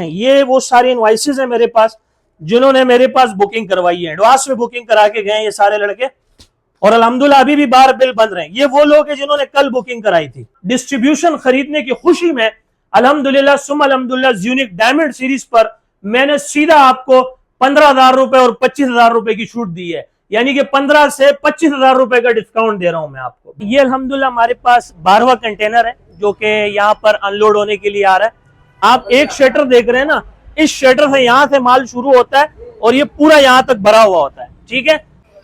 ये वो सारी इनवॉइसेस है मेरे पास जिन्होंने मेरे पास बुकिंग करवाई है, एडवांस में बुकिंग करा के गए ये सारे लड़के, और अल्हम्दुलिल्लाह अभी भी बार बिल बन रहे हैं। ये वो लोग हैं जिन्होंने कल बुकिंग कराई थी। डिस्ट्रीब्यूशन खरीदने की खुशी में अल्हम्दुलिल्लाह सुम अल्हम्दुलिल्लाह यूनिक डायमंड सीरीज पर मैंने सीधा आपको 15,000 रुपए और 25,000 रुपए की छूट दी है, यानी कि 15 से 25,000 रुपए का डिस्काउंट दे रहा हूं मैं आपको। ये अल्हम्दुलिल्लाह हमारे पास 12वां कंटेनर है जो कि यहाँ पर अनलोड होने के लिए आ रहा है। आप एक शटर देख रहे हैं ना, इस शटर से यहां से माल शुरू होता है और ये पूरा यहां तक भरा हुआ होता है, ठीक है।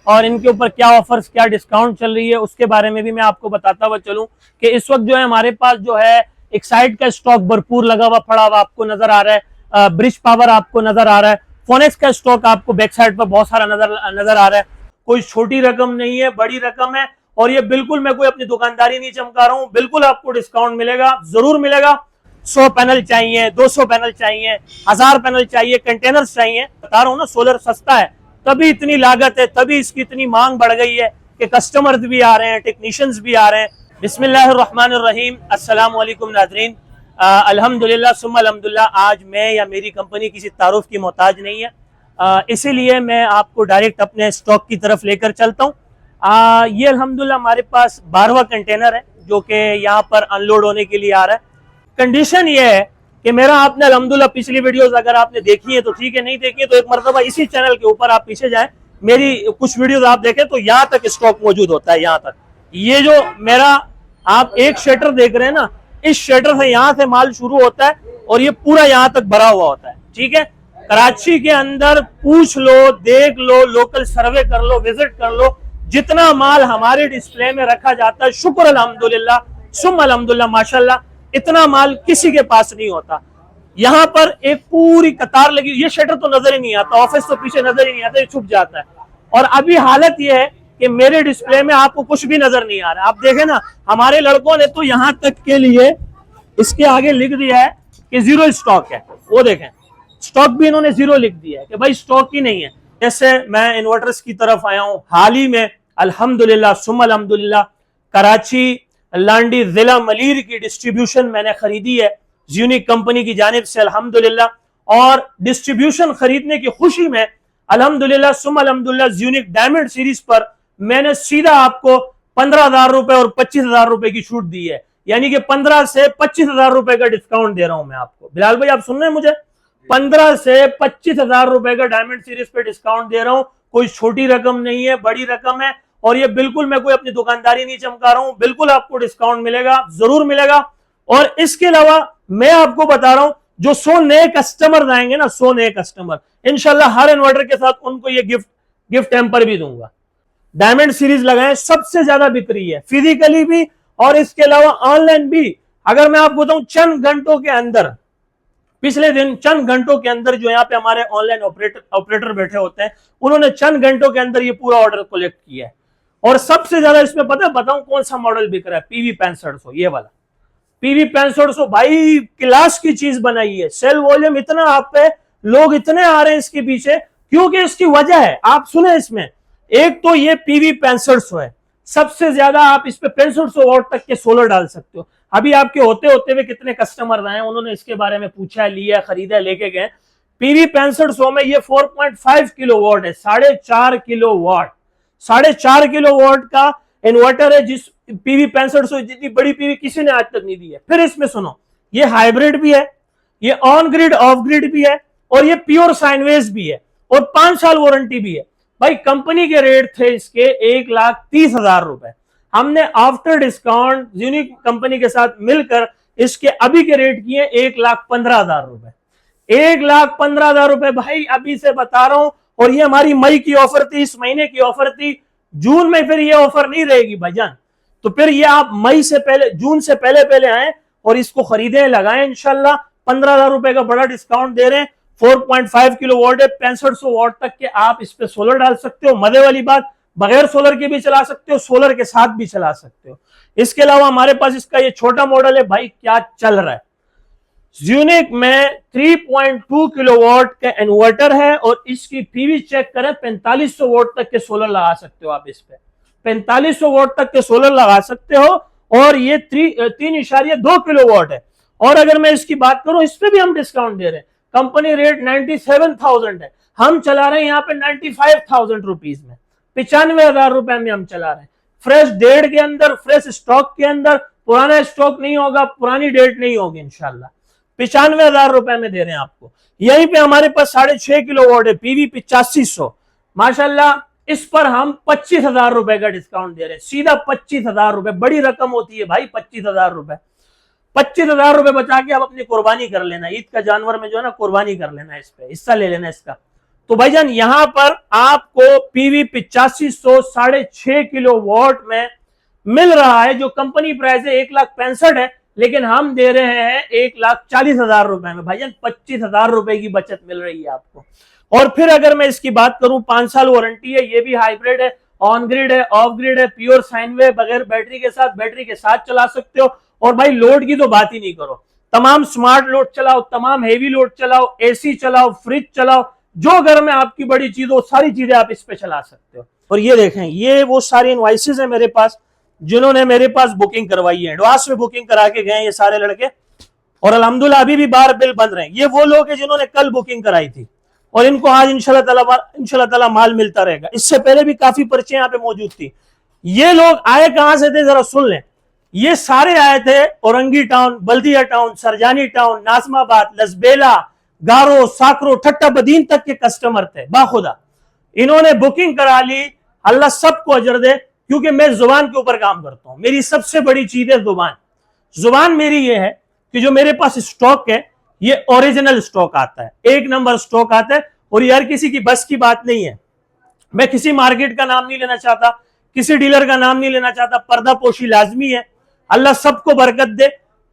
और इनके ऊपर क्या ऑफर्स, क्या डिस्काउंट चल रही है उसके बारे में भी मैं आपको बताता हुआ चलूं कि इस वक्त जो है हमारे पास जो है एक साइड का स्टॉक भरपूर लगा हुआ पड़ा हुआ आपको नजर आ रहा है। ब्रिज पावर आपको नजर आ रहा है। फोनेक्स का स्टॉक आपको बैक साइड पर बहुत सारा नजर आ रहा है। कोई छोटी रकम नहीं है, बड़ी रकम है। और ये बिल्कुल मैं कोई अपनी दुकानदारी नहीं चमका रहा हूं, बिल्कुल आपको डिस्काउंट मिलेगा, जरूर मिलेगा। 100 पैनल चाहिए, 200 पैनल चाहिए, 1000 पैनल चाहिए, कंटेनर्स चाहिए, बता रहा हूं ना सोलर सस्ता है, तभी इतनी लागत है, तभी इसकी इतनी मांग बढ़ गई है कि कस्टमर्स भी आ रहे हैं, टेक्नीशियंस भी आ रहे हैं। बिस्मिल्लाहिर्रहमानिर्रहीम, अस्सलाम वालेकुम नाज़रीन। अल्हम्दुलिल्लाह सुम्मा अल्हम्दुलिल्लाह, आज मैं या मेरी कंपनी किसी तारुफ की मोहताज नहीं है, इसीलिए मैं आपको डायरेक्ट अपने स्टॉक की तरफ लेकर चलता हूँ। ये अल्हम्दुलिल्लाह हमारे पास 12वां कंटेनर है जो कि यहाँ पर अनलोड होने के लिए आ रहा है। कंडीशन ये है कि मेरा आपने अल्हम्दुलिल्लाह पिछली वीडियोस अगर आपने देखी है तो ठीक है, नहीं देखी है तो एक मरतबा इसी चैनल के ऊपर आप पीछे जाएं, मेरी कुछ वीडियोस आप देखें तो यहाँ तक स्टॉक मौजूद होता है। यहाँ तक ये जो मेरा आप एक शटर देख रहे हैं ना, इस शटर से यहाँ से माल शुरू होता है और ये पूरा यहाँ तक भरा हुआ होता है, ठीक है। कराची के अंदर पूछ लो, देख लो, लोकल सर्वे कर लो, विजिट कर लो, जितना माल हमारे डिस्प्ले में रखा जाता है, शुक्र अल्हम्दुलिल्लाह सुम अल्हम्दुलिल्लाह माशाल्लाह, इतना माल किसी के पास नहीं होता। यहाँ पर एक पूरी कतार लगी, ये शटर तो नजर ही नहीं आता, ऑफिस तो पीछे नजर ही नहीं आता, ये छुप जाता है। और अभी हालत ये है कि मेरे डिस्प्ले में आपको कुछ भी नजर नहीं आ रहा। आप देखें ना, हमारे लड़कों ने तो यहाँ तक के लिए इसके आगे लिख दिया है कि जीरो स्टॉक है। वो देखें, स्टॉक भी इन्होंने जीरो लिख दिया है कि भाई स्टॉक ही नहीं है। जैसे मैं इन्वर्टर्स की तरफ आया हूं, हाल ही में अल्हम्दुलिल्लाह सुम अल्हम्दुलिल्लाह कराची लांडी जिला मलीर की डिस्ट्रीब्यूशन मैंने खरीदी है यूनिक कंपनी की जानिब से अल्हम्दुलिल्लाह। और डिस्ट्रीब्यूशन खरीदने की खुशी में अल्हम्दुलिल्लाह सुम अल्हम्दुलिल्लाह यूनिक डायमंड सीरीज पर मैंने सीधा आपको 15,000 रुपए और 25,000 रुपए की छूट दी है, यानी कि 15 से 25,000 रुपए का डिस्काउंट दे रहा हूं मैं आपको। बिलाल भाई आप सुन रहे हैं मुझे? 15 से 25,000 रुपए का डायमंड सीरीज पे डिस्काउंट दे रहा हूं। कोई छोटी रकम नहीं है, बड़ी रकम है। और ये बिल्कुल मैं कोई अपनी दुकानदारी नहीं चमका रहा हूं, बिल्कुल आपको डिस्काउंट मिलेगा, जरूर मिलेगा। और इसके अलावा मैं आपको बता रहा हूं, जो 100 नए कस्टमर आएंगे ना, 100 नए कस्टमर, इंशाल्लाह हर इन्वर्टर के साथ उनको ये गिफ्ट टेम्पर भी दूंगा। डायमंड सीरीज लगाएं, सबसे ज्यादा बिक्री है फिजिकली भी और इसके अलावा ऑनलाइन भी। अगर मैं आपको बताऊं, चंद घंटों के अंदर, पिछले दिन चंद घंटों के अंदर जो यहाँ पे हमारे ऑनलाइन ऑपरेटर बैठे होते हैं, उन्होंने चंद घंटों के अंदर ये पूरा ऑर्डर कलेक्ट किया है। और सबसे ज्यादा इसमें पता है, बताऊं कौन सा मॉडल बिक रहा है? PV 6500, ये वाला PV 6500 भाई क्लास की चीज बनाई है। सेल वॉल्यूम इतना आप पे, लोग इतने आ रहे हैं इसके पीछे, क्योंकि इसकी वजह है, आप सुने इसमें। एक तो ये PV 6500 है, सबसे ज्यादा आप इस पे 6500 वॉट तक के सोलर डाल सकते हो। अभी आपके होते होते हुए कितने कस्टमर आए, उन्होंने इसके बारे में पूछा, लिया, खरीदा, लेके गए। PV 6500 में ये 4.5 किलो वॉट है, 4.5 किलो वॉट, 4.5 किलो वॉट का इन्वर्टर है, जिस PV 6500 जितनी बड़ी PV किसी ने आज तक नहीं दी है। फिर इसमें सुनो, ये हाइब्रिड भी है, ये ऑन ग्रिड ऑफ ग्रिड भी है, और ये प्योर साइन वेव भी है, और 5 साल वारंटी भी है। भाई कंपनी के रेट थे इसके 1,30,000 रुपए, हमने आफ्टर डिस्काउंट यूनिक कंपनी के साथ मिलकर इसके अभी के रेट किए 1,15,000 रुपए। 1,15,000 रुपए भाई अभी से बता रहा हूं। और ये हमारी मई की ऑफर थी, इस महीने की ऑफर थी। जून में फिर ये ऑफर नहीं रहेगी भाईजान, तो फिर ये आप मई से पहले, जून से पहले पहले आए और इसको खरीदें, लगाएं। इंशाल्लाह 15,000 रुपए का बड़ा डिस्काउंट दे रहे हैं। 4.5 किलो वॉट है, 6500 वॉट तक के आप इस पे सोलर डाल सकते हो। मजे वाली बात, बगैर सोलर के भी चला सकते हो, सोलर के साथ भी चला सकते हो। इसके अलावा हमारे पास इसका ये छोटा मॉडल है, भाई क्या चल रहा है। यूनिक में 3.2 किलोवाट का इन्वर्टर है और इसकी PV चेक करें, 4500 वोट तक के सोलर लगा सकते हो आप इस पे, 4500 वोट तक के सोलर लगा सकते हो। और ये 3.2 किलोवाट है। और अगर मैं इसकी बात करूं, इस पे भी हम डिस्काउंट दे रहे हैं। कंपनी रेट 97,000 है, हम चला रहे हैं यहाँ पे 95,000 रुपीज में, 95,000 रुपए में हम चला रहे हैं। फ्रेश डेट के अंदर, फ्रेश स्टॉक के अंदर, पुराना स्टॉक नहीं होगा, पुरानी डेट नहीं होगी इंशाल्लाह। 95,000 रुपए में दे रहे हैं आपको। यहीं पे हमारे पास 6.5 किलोवाट है, पीवी 8500, माशाल्लाह। इस पर हम 25,000 रुपए का डिस्काउंट दे रहे हैं, सीधा 25,000 रुपए। बड़ी रकम होती है भाई 25,000 रुपए। 25,000 रुपए बचा के आप अपनी कुर्बानी कर लेना, ईद का जानवर में जो है ना कुर्बानी कर लेना, इस पे हिस्सा ले लेना इसका। तो भाईजान यहां पर आपको पीवी 8500 6.5 किलोवाट में मिल रहा है, जो कंपनी प्राइस है 1,65,000 है, लेकिन हम दे रहे हैं 1,40,000 रुपए में। भाईजान 25,000 रुपए की बचत मिल रही है आपको। और फिर अगर मैं इसकी बात करूं, 5 साल वारंटी है, ये भी हाइब्रिड है, ऑन ग्रिड है, ऑफ ग्रिड है, प्योर साइन वेव, बगैर बैटरी के साथ चला सकते हो। और भाई लोड की तो बात ही नहीं करो, तमाम स्मार्ट लोड चलाओ, तमाम हेवी लोड चलाओ, एसी चलाओ, फ्रिज चलाओ, जो घर में आपकी बड़ी चीज हो सारी चीजें आप इस पे चला सकते हो। और ये देखें, ये वो सारी इनवॉइसेस है मेरे पास, जिन्होंने मेरे पास बुकिंग करवाई है, एडवांस में बुकिंग करा के गए ये सारे लड़के, और अल्हम्दुलिल्लाह अभी भी बाहर बिल बन रहे हैं। ये वो लोग हैं जिन्होंने कल बुकिंग कराई थी, और इनको आज इंशाल्लाह ताला माल मिलता रहेगा। इससे पहले भी काफी पर्चे यहाँ पे मौजूद थी। ये लोग आए कहां से थे जरा सुन लें। ये सारे आए थे औरंगी टाउन, बल्दिया टाउन, सरजानी टाउन, नाजमाबाद, लसबेला, गारो, साकरो, ठट्टा बदीन तक के कस्टमर थे। बाखुदा इन्होंने बुकिंग करा ली, अल्लाह सबको अजर दे, क्योंकि मैं जुबान के ऊपर काम करता हूं। मेरी सबसे बड़ी चीज है जुबान। जुबान मेरी ये है कि जो मेरे पास स्टॉक है ये ओरिजिनल स्टॉक आता है, 1 नंबर स्टॉक आता है, और यार किसी की बस की बात नहीं है। मैं किसी मार्केट का नाम नहीं लेना चाहता, किसी डीलर का नाम नहीं लेना चाहता, पर्दा पोशी लाजमी है, अल्लाह सबको बरकत दे।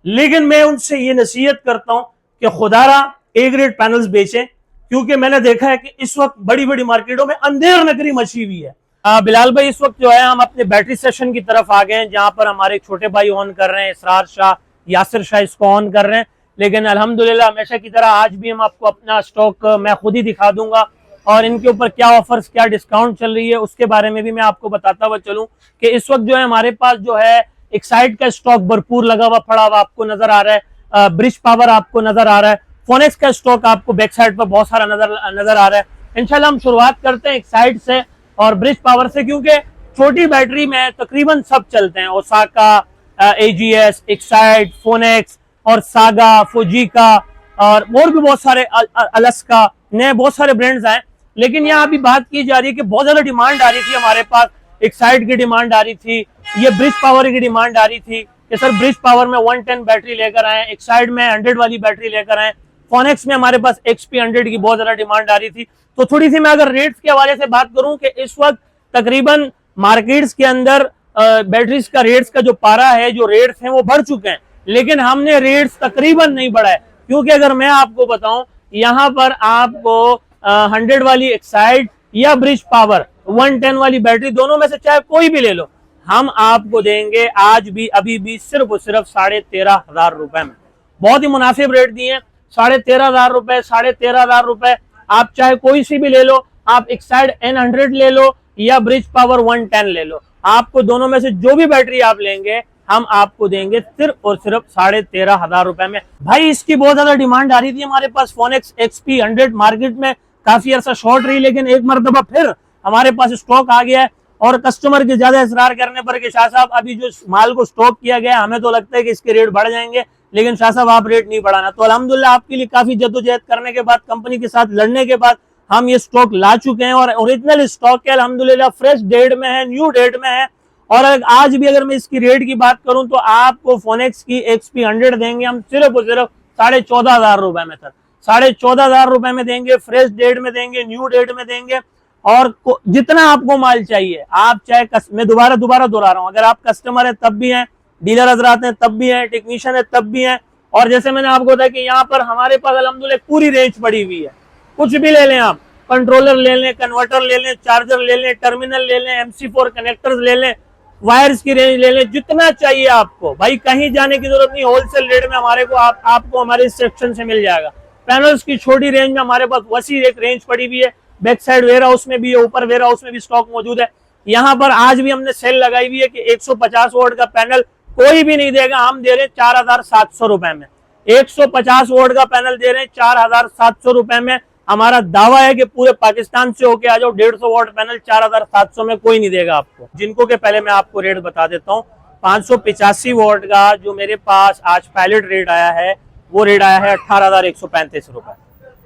लेकिन मैं उनसे ये नसीहत करता हूं कि खुदारा ए ग्रेड पैनल्स बेचें, क्योंकि मैंने देखा है कि इस वक्त बड़ी बड़ी मार्केटों में अंधेर नगरी मची हुई है। बिलाल भाई, इस वक्त जो है हम अपने बैटरी सेशन की तरफ आ गए हैं, जहां पर हमारे छोटे भाई ऑन कर रहे हैं, इसरार शाह, यासिर शाह इसको ऑन कर रहे हैं। लेकिन अल्हम्दुलिल्लाह हमेशा की तरह आज भी हम आपको अपना स्टॉक मैं खुद ही दिखा दूंगा, और इनके ऊपर क्या ऑफर्स, क्या डिस्काउंट चल रही है उसके बारे में भी मैं आपको बताता हुआ चलूं कि इस वक्त जो है हमारे पास जो है एक साइड का स्टॉक भरपूर लगा हुआ पड़ा हुआ आपको नजर आ रहा है, ब्रिज पावर आपको नजर आ रहा है, फोनेक्स का स्टॉक आपको बैक साइड पर बहुत सारा नजर आ रहा है। इंशाल्लाह हम शुरुआत करते हैं एक साइड से और ब्रिज पावर से, क्योंकि छोटी बैटरी में तकरीबन सब चलते हैं, ओसाका, एजीएस, एक्साइड, फोनेक्स और सागा, फुजिका और भी बहुत सारे, अलस्का, नए बहुत सारे ब्रांड्स आए। लेकिन यहाँ अभी बात की जा रही है कि बहुत ज्यादा डिमांड आ रही थी हमारे पास, एक्साइड की डिमांड आ रही थी, ये ब्रिज पावर की डिमांड आ रही थी कि सर ब्रिज पावर में 110 बैटरी लेकर आए, एक्साइड में 100 वाली बैटरी लेकर आए, फोनेक्स में हमारे पास XP 100 की बहुत ज्यादा डिमांड आ रही थी। तो थोड़ी सी मैं अगर रेट्स के हवाले से बात करूं कि इस वक्त तकरीबन मार्केट्स के अंदर बैटरीज का रेट्स का जो पारा है, जो रेट्स हैं वो बढ़ चुके हैं, लेकिन हमने रेट्स तकरीबन नहीं बढ़ाए। क्योंकि अगर मैं आपको बताऊं, यहाँ पर आपको 100 वाली एक्साइड या ब्रिज पावर 110 वाली बैटरी, दोनों में से चाहे कोई भी ले लो, हम आपको देंगे आज भी अभी भी सिर्फ और सिर्फ 13,500 रुपए में। बहुत ही मुनासिब रेट दिए, 13,500 रुपए, 13,500 रुपए। आप चाहे कोई सी भी ले लो, आप एक्साइड N100 ले लो या ब्रिज पावर 110 ले लो, आपको दोनों में से जो भी बैटरी आप लेंगे हम आपको देंगे सिर्फ और सिर्फ 13,500 रुपए में। भाई इसकी बहुत ज्यादा डिमांड आ रही थी हमारे पास, फोनेक्स XP 100 मार्केट में काफी अरसा शॉर्ट रही, लेकिन एक मरतबा फिर हमारे पास स्टॉक आ गया है, और कस्टमर के ज्यादा इसरार करने पर कि शाह साहब अभी जो माल को स्टॉक किया गया हमें तो लगता है कि इसके रेट बढ़ जाएंगे, लेकिन शाह साहब आप रेट नहीं बढ़ाना। तो अल्हम्दुलिल्लाह आपके लिए काफी जद्दोजहद करने के बाद, कंपनी के साथ लड़ने के बाद हम ये स्टॉक ला चुके हैं, और ओरिजिनल स्टॉक है अल्हम्दुलिल्लाह, फ्रेश डेट में है, न्यू डेट में है। और आज भी अगर मैं इसकी रेट की बात करूं तो आपको फोनेक्स की XP 100 देंगे हम सिर्फ और सिर्फ 14,500 रुपए में, सर 14,500 रुपए में देंगे, फ्रेश डेट में देंगे, न्यू डेट में देंगे। और जितना आपको माल चाहिए, आप चाहे मैं दोबारा दोहरा रहा हूं, अगर आप कस्टमर है तब भी हैं, डीलर हजरात हैं तब भी हैं, टेक्नीशियन है तब भी हैं। और जैसे मैंने आपको बताया कि यहाँ पर हमारे पास अल्हम्दुलिल्लाह पूरी रेंज पड़ी हुई है, कुछ भी ले लें आप, कंट्रोलर ले लें, कन्वर्टर ले लें, चार्जर ले लें, टर्मिनल ले लें, MC4 कनेक्टर्स ले लें, वायर्स की रेंज ले लें, जितना चाहिए आपको। भाई कहीं जाने की जरूरत नहीं, होलसेल रेट में हमारे को आपको हमारे इस सेक्शन से मिल जाएगा। पैनल्स की छोटी रेंज में हमारे पास वसी एक रेंज पड़ी हुई है, बैक साइड वेयर हाउस में भी है, ऊपर वेयर हाउस में भी स्टॉक मौजूद है। यहाँ पर आज भी हमने सेल लगाई हुई है कि 150 वोल्ट का पैनल कोई भी नहीं देगा, हम दे रहे हैं 4,700 रुपए में। 150 वोट का पैनल दे रहे हैं 4,700 रुपए में। हमारा दावा है कि पूरे पाकिस्तान से होके आ जाओ, 150 वोट पैनल 4,700 में कोई नहीं देगा आपको। जिनको के पहले मैं आपको रेट बता देता हूँ। 585 वोट का जो मेरे पास आज पायलट रेट आया है, वो रेट आया है 18,135 रुपए।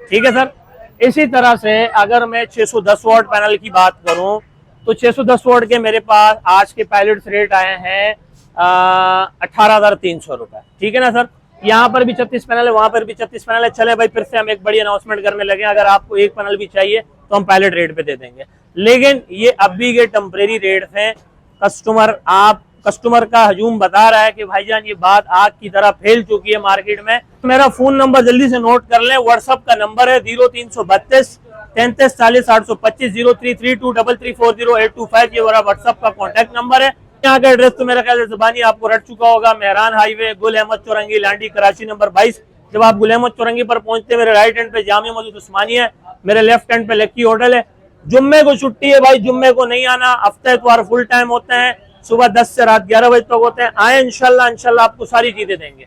ठीक है सर। इसी तरह से अगर मैं 610 वोट पैनल की बात करूं तो 610 वोट के मेरे पास आज के पायलट रेट आए हैं 18,300 रुपए। ठीक है ना सर। यहाँ पर भी 36 पैनल है, वहां पर भी 36 पैनल है। चले भाई, फिर से हम एक बड़ी अनाउंसमेंट करने लगे, अगर आपको एक पैनल भी चाहिए तो हम पायलट रेट पे दे देंगे। लेकिन ये अभी के टेम्परेरी रेट हैं। कस्टमर का हजूम बता रहा है कि भाईजान ये बात आग की तरह फैल चुकी है मार्केट में। मेरा फोन नंबर जल्दी से नोट कर लें। व्हाट्सएप का नंबर है 0332 33 40 825 033233400825। ये मेरा व्हाट्सएप का कॉन्टेक्ट नंबर है। यहाँ का एड्रेस तो मेरा ख्याल से ज़बानी आपको रट चुका होगा। मेहरान हाईवे, गुल अहमद चौरंगी, लांडी, कराची नंबर 22। जब आप गुल अहमद चौरंगी पर पहुंचते हैं, मेरे राइट हैंड पे जामिया मस्जिद उस्मानिया है, मेरे लेफ्ट हैंड पे लक्की होटल है। जुम्मे को छुट्टी है भाई, जुम्मे को नहीं आना। हफ्ते इतवार फुल टाइम होते हैं, सुबह 10 से रात 11 बजे तक होते हैं। आए इंशाल्लाह आपको सारी चीजें देंगे।